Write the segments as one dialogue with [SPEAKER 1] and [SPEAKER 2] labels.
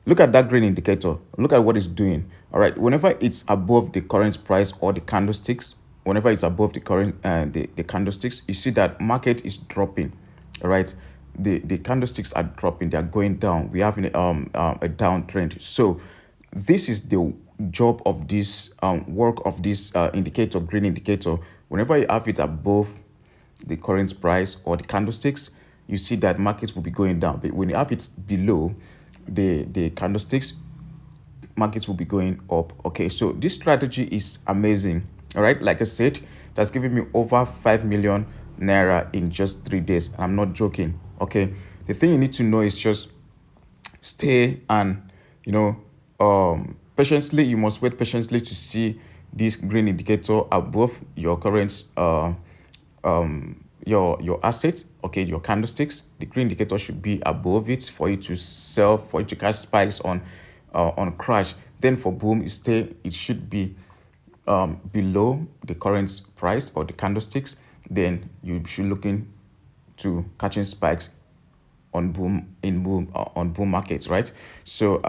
[SPEAKER 1] Look at that green indicator. Look at what it's doing. All right. Whenever it's above the current price or the candlesticks, whenever it's above the current the candlesticks, you see that market is dropping. All right. The candlesticks are dropping. They are going down. We have a downtrend. So this is the job of this work of this indicator, green indicator. Whenever you have it above the current price or the candlesticks, you see that markets will be going down. But when you have it below the candlesticks, markets will be going up. Okay, so this strategy is amazing. All right, like I said, it has given me over 5 million naira in just 3 days. I'm not joking. Okay, the thing you need to know is just stay and patiently. You must wait patiently to see this green indicator above your current your assets, okay, your candlesticks. The green indicator should be above it for you to sell, for you to catch spikes on crash. Then for boom, it should be below the current price or the candlesticks. Then you should looking to catching spikes on boom markets, right? So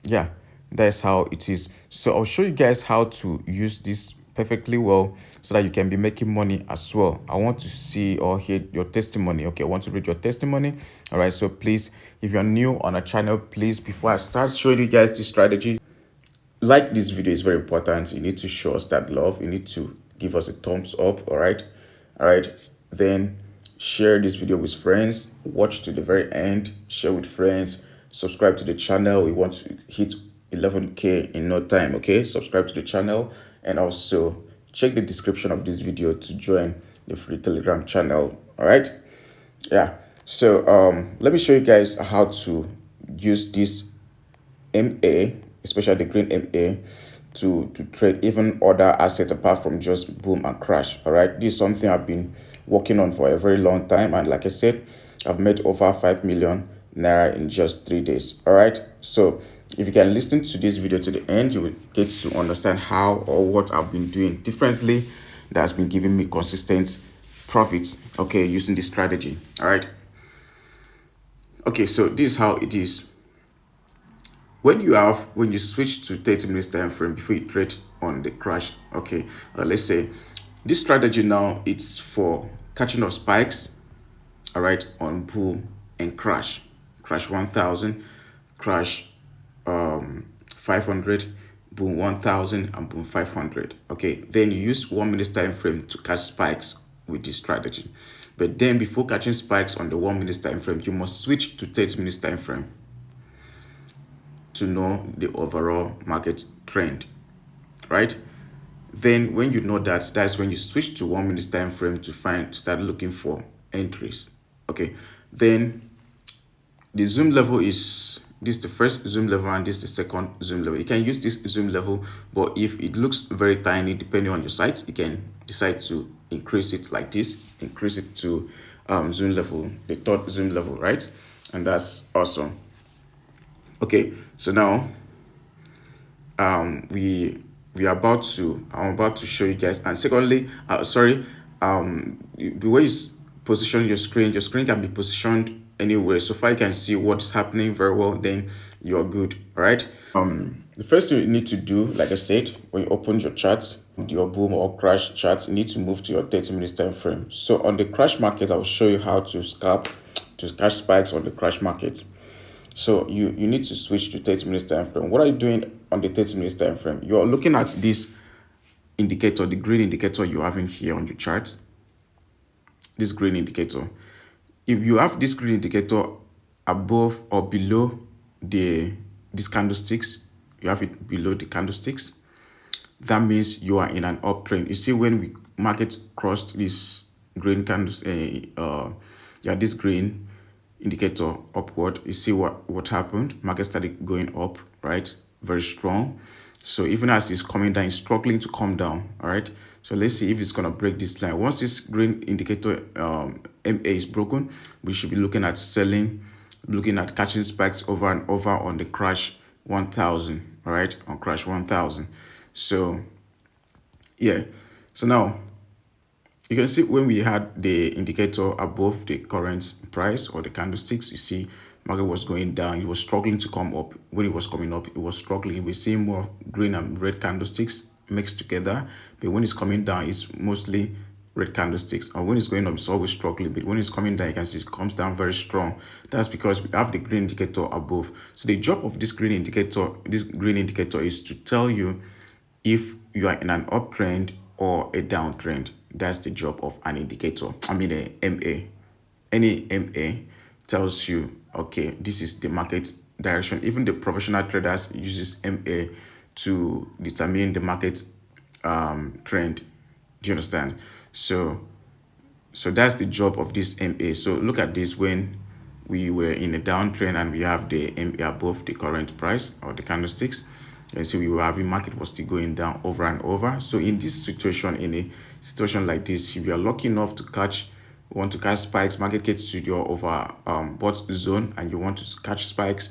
[SPEAKER 1] yeah, that's how it is. So I'll show you guys how to use this perfectly well so that you can be making money as well. I want to see or hear your testimony. Okay, I want to read your testimony. All right, so please, if you're new on our channel, please, before I start showing you guys this strategy, like this video is very important. You need to show us that love. You need to give us a thumbs up. All right, then share this video with friends, watch to the very end, share with friends, subscribe to the channel. We want to hit 11K in no time. Okay, subscribe to the channel, and also check the description of this video to join the free Telegram channel. All right, yeah. So let me show you guys how to use this MA, especially the green MA, to trade even other assets apart from just boom and crash. All right, this is something I've been working on for a very long time, and like I said, I've made over 5 million naira in just 3 days. All right, so if you can listen to this video to the end, you will get to understand how or what I've been doing differently that has been giving me consistent profits, okay, using this strategy. All right, okay, so this is how it is. When you switch to 30 minutes time frame before you trade on the crash, okay, let's say this strategy now, it's for catching up spikes, all right, on boom and crash 1000, crash 500, boom 1000, and boom 500. Okay, then you use 1 minute time frame to catch spikes with this strategy. But then before catching spikes on the 1 minute time frame, you must switch to 30 minutes time frame to know the overall market trend, right? Then when you know that, that's when you switch to 1 minute time frame to start looking for entries. Okay, then the zoom level is this the first zoom level and this the second zoom level. You can use this zoom level, but if it looks very tiny, depending on your site, you can decide to increase it like this, increase it to zoom level, the third zoom level, right? And that's awesome. Okay, so now I'm about to show you guys. And secondly, the way you position your screen can be positioned anywhere. So far you can see what's happening very well, then you're good. All right. The first thing you need to do, like I said, when you open your charts, your boom or crash charts, you need to move to your 30 minutes time frame. So on the crash market, I will show you how to catch spikes on the crash market. So you need to switch to 30 minutes time frame. What are you doing on the 30 minutes time frame? You're looking at this indicator, the green indicator you're having here on your chart. This green indicator. If you have this green indicator above or below these candlesticks, you have it below the candlesticks, that means you are in an uptrend. You see, when we market crossed this green candles, this green indicator upward, you see what happened. Market started going up, right? Very strong. So even as it's coming down, it's struggling to come down. All right, so let's see if it's going to break this line. Once this green indicator MA is broken, we should be looking at selling, looking at catching spikes over and over on the crash 1000. All right, on crash 1000. So yeah, so now you can see when we had the indicator above the current price or the candlesticks, you see market was going down, it was struggling to come up. When it was coming up, it was struggling. We're seeing more green and red candlesticks mixed together, but when it's coming down, it's mostly red candlesticks. And when it's going up, it's always struggling, but when it's coming down, you can see it comes down very strong. That's because we have the green indicator above. So the job of this green indicator is to tell you if you are in an uptrend or a downtrend. That's the job of an indicator. I mean, a MA. Any MA tells you, okay, this is the market direction. Even the professional traders uses MA to determine the market trend. Do you understand? So that's the job of this MA. So look at this. When we were in a downtrend and we have the MA above the current price or the candlesticks, and so we were having market was still going down over and over. So in this situation, in a situation like this, if you are lucky enough to want to catch spikes, market gets to your bought zone, and you want to catch spikes,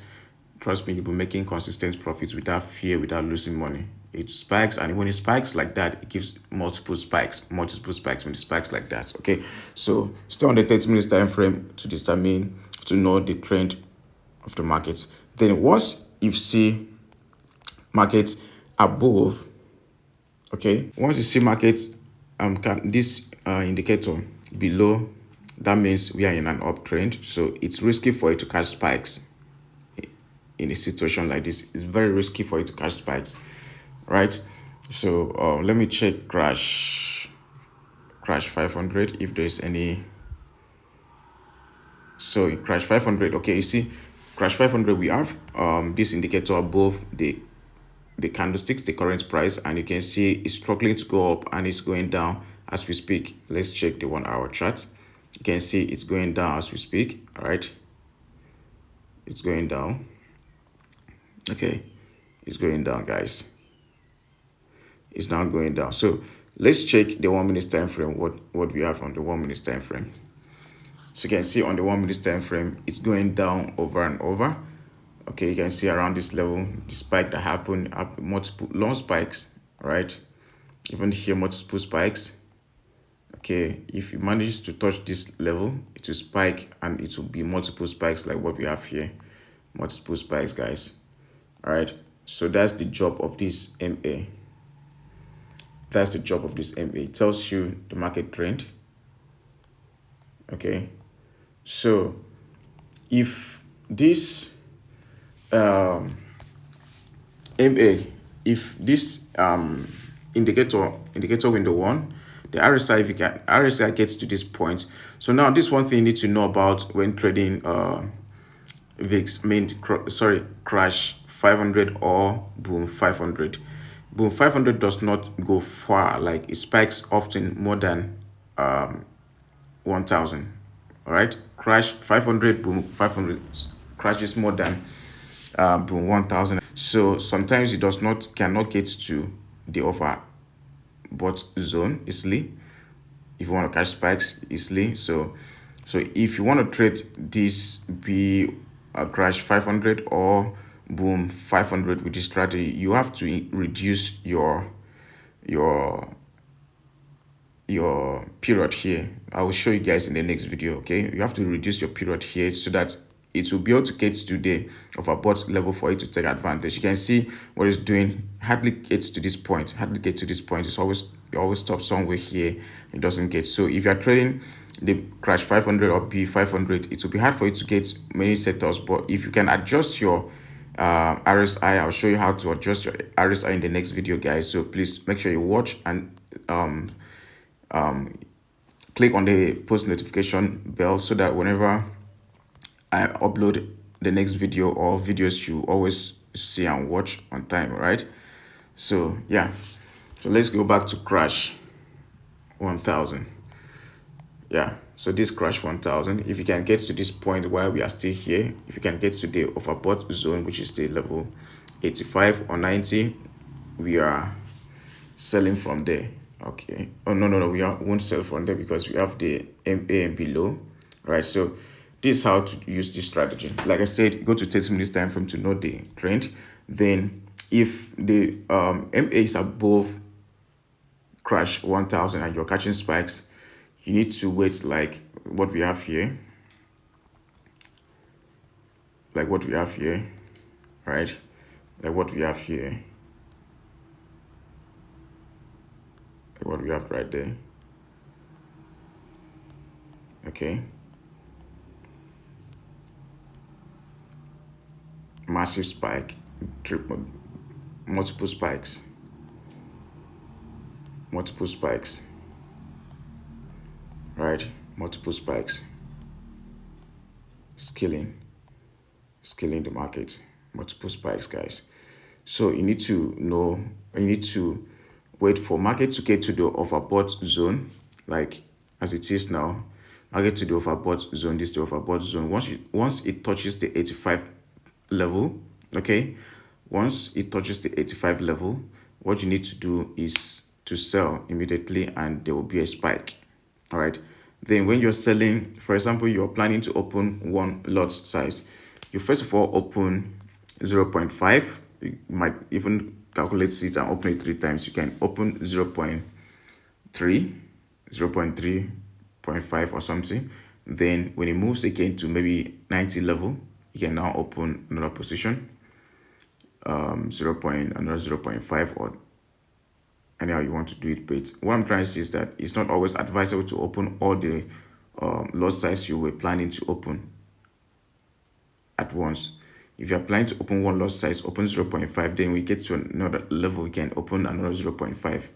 [SPEAKER 1] trust me, you'll be making consistent profits without fear, without losing money. It spikes, and when it spikes like that, it gives multiple spikes when it spikes like that. Okay, so stay on the 30 minutes time frame to know the trend of the markets. Then once you see markets above, okay, once you see markets this indicator below, that means we are in an uptrend. So it's risky for you to catch spikes. In a situation like this, it's very risky for you to catch spikes, right? So let me check crash 500 if there's any. So in crash 500, okay, you see crash 500, we have this indicator above the candlesticks, the current price, and you can see it's struggling to go up and it's going down as we speak. Let's check the 1 hour chart. You can see it's going down as we speak. All right, it's going down. Okay, it's going down, guys. It's now going down. So let's check the 1 minute time frame. What we have on the 1 minute time frame. So you can see on the 1 minute time frame, it's going down over and over. Okay, you can see around this level, the spike that happened, multiple long spikes, right? Even here, multiple spikes. Okay, if you manage to touch this level, it will spike, and it will be multiple spikes like what we have here. Multiple spikes, guys. All right, so that's the job of this MA. That's the job of this MA. It tells you the market trend. Okay, so if this MA, if this indicator window 1, the RSI gets to this point. So now this one thing you need to know about when trading VIX, crash 500 or boom 500. Boom 500 does not go far, like it spikes often more than 1000. All right, crash 500, boom 500 crashes more than boom 1000. So sometimes it cannot get to the overbought zone easily if you want to catch spikes easily. So if you want to trade this, be a crash 500 or boom 500 with this strategy, you have to reduce your period here. I will show you guys in the next video. Okay, you have to reduce your period here so that it will be able to get to the overbought level for you to take advantage. You can see what it's doing. Hardly gets to this point. It always stops somewhere here. It doesn't get. So if you're trading the crash 500 or B500, it will be hard for you to get many sectors. But if you can adjust your RSI, I'll show you how to adjust your RSI in the next video, guys. So please make sure you watch and click on the post notification bell so that whenever I upload the next video or videos, you always see and watch on time, right? So yeah, so let's go back to crash 1000. Yeah, so this crash 1000, if you can get to this point while we are still here, if you can get to the overbought zone, which is the level 85 or 90, we are selling from there. Okay, oh no, we won't sell from there because we have the MA below, right? So this is how to use this strategy. Like I said, go to 30 minutes time frame to know the trend. Then if the MA is above crash 1000 and you're catching spikes, you need to wait like what we have here. like what we have here, right? Like what we have here, like what we have right there. Okay. Massive spike, multiple spikes, multiple spikes, right? Multiple spikes, scaling the market, multiple spikes, guys. So you need to know, you need to wait for market to get to the overbought zone, like as it is now. Market to the overbought zone, this is the overbought zone. Once it touches the 85 level, okay, once it touches the 85 level, what you need to do is to sell immediately, and there will be a spike. All right. Then when you're selling, for example, you're planning to open one lot size, you first of all open 0.5. You might even calculate it and open it 3 times. You can open 0.3, 0.3.5 or something. Then when it moves again to maybe 90 level, you can now open another position, 0.5, or anyhow you want to do it. But what I'm trying to say is that it's not always advisable to open all the lot size you were planning to open at once. If you're planning to open one lot size, open 0.5. Then we get to another level, we can open another 0.5,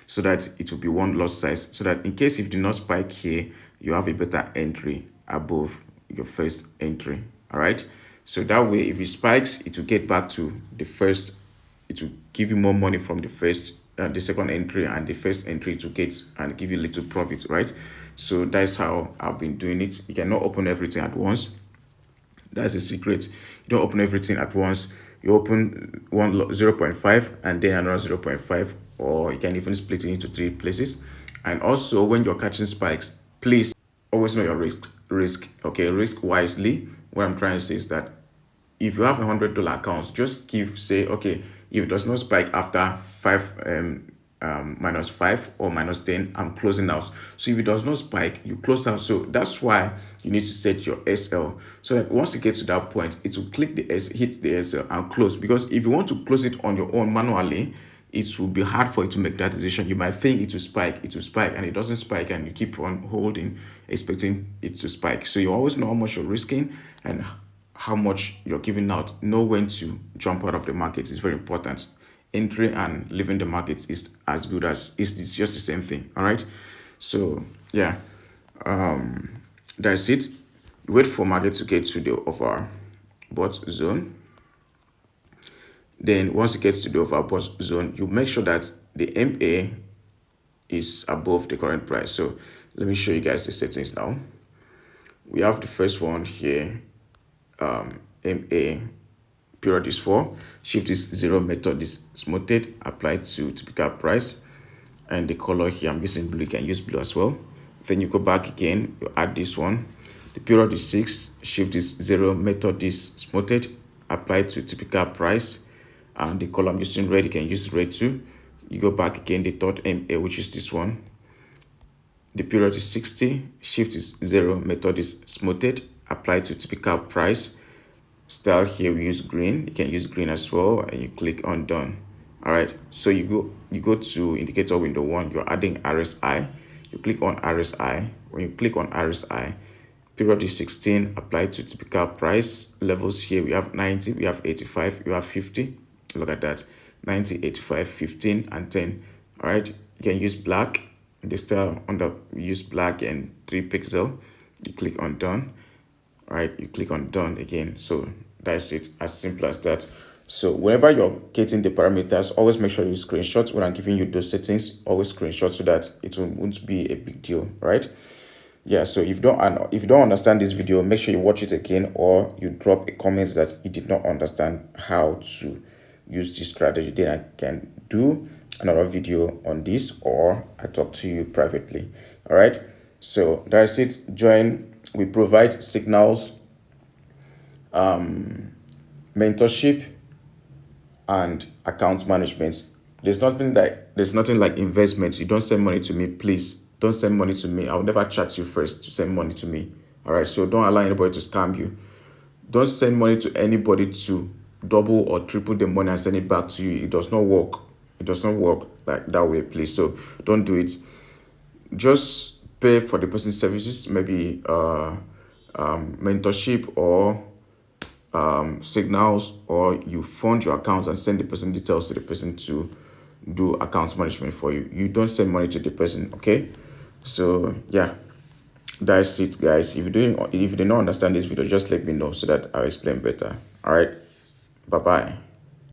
[SPEAKER 1] so that it will be one lot size, so that in case if you do not spike here, you have a better entry above your first entry. All right. So that way, if it spikes, it will get back to the first. It will give you more money from the first, the second entry, and the first entry to get and give you little profits, right? So that's how I've been doing it. You cannot open everything at once. That's a secret. You don't open everything at once. You open 0.5 and then another 0.5, or you can even split it into 3 places. And also, when you're catching spikes, please always know your risk. Okay, risk wisely. What I'm trying to say is that if you have $100 accounts, just say, okay, if it does not spike after 5 minus 5 or minus 10, I'm closing out. So if it does not spike, you close out. So that's why you need to set your SL, so that once it gets to that point, it will click the hit the SL and close. Because if you want to close it on your own manually, it will be hard for you to make that decision. You might think it will spike, and it doesn't spike, and you keep on holding, expecting it to spike. So you always know how much you're risking and how much you're giving out. Know when to jump out of the market. It's very important. Entering and leaving the market is as good as, it's just the same thing. All right. So yeah, that's it. Wait for market to get to the overbought zone. Then once it gets to the overbought zone, you make sure that the MA is above the current price. So let me show you guys the settings now. We have the first one here. MA period is 4, shift is 0, method is smoothed, applied to typical price, and the color here I'm using blue. You can use blue as well. Then you go back again, you add this one. The period is 6, shift is 0, method is smoothed, applied to typical price, and the color I'm using red. You can use red too. You go back again, the third MA, which is this one. The period is 60, shift is 0, method is smoothed, applied to typical price. Style here we use green. You can use green as well, and you click on done. All right, so you go to indicator window 1. You're adding RSI. You click on RSI. When you click on RSI, period is 16, applied to typical price. Levels here we have 90, we have 85, we have 50. Look at that, 90, 85, 15, and 10. All right, you can use black. In the style under, use black and 3 pixel. You click on done. All right, you click on done again. So that's it, as simple as that. So whenever you're getting the parameters, always make sure you screenshot. When I'm giving you those settings, always screenshot, so that it won't be a big deal, right? Yeah, so if you don't understand this video, make sure you watch it again, or you drop a comment that you did not understand how to use this strategy. Then I can do another video on this, or I talk to you privately. All right, so that's it. Join. We provide signals, mentorship, and account management. There's nothing like investment. You don't send money to me, please. Don't send money to me. I'll never chat you first to send money to me. All right, so don't allow anybody to scam you. Don't send money to anybody to double or triple the money and send it back to you. It does not work. It does not work like that way, please. So don't do it. Just pay for the person's services, maybe mentorship or signals, or you fund your accounts and send the person details to the person to do accounts management for you. You don't send money to the person, okay? So yeah, that's it, guys. If you do not understand this video, just let me know so that I'll explain better. All right, bye bye.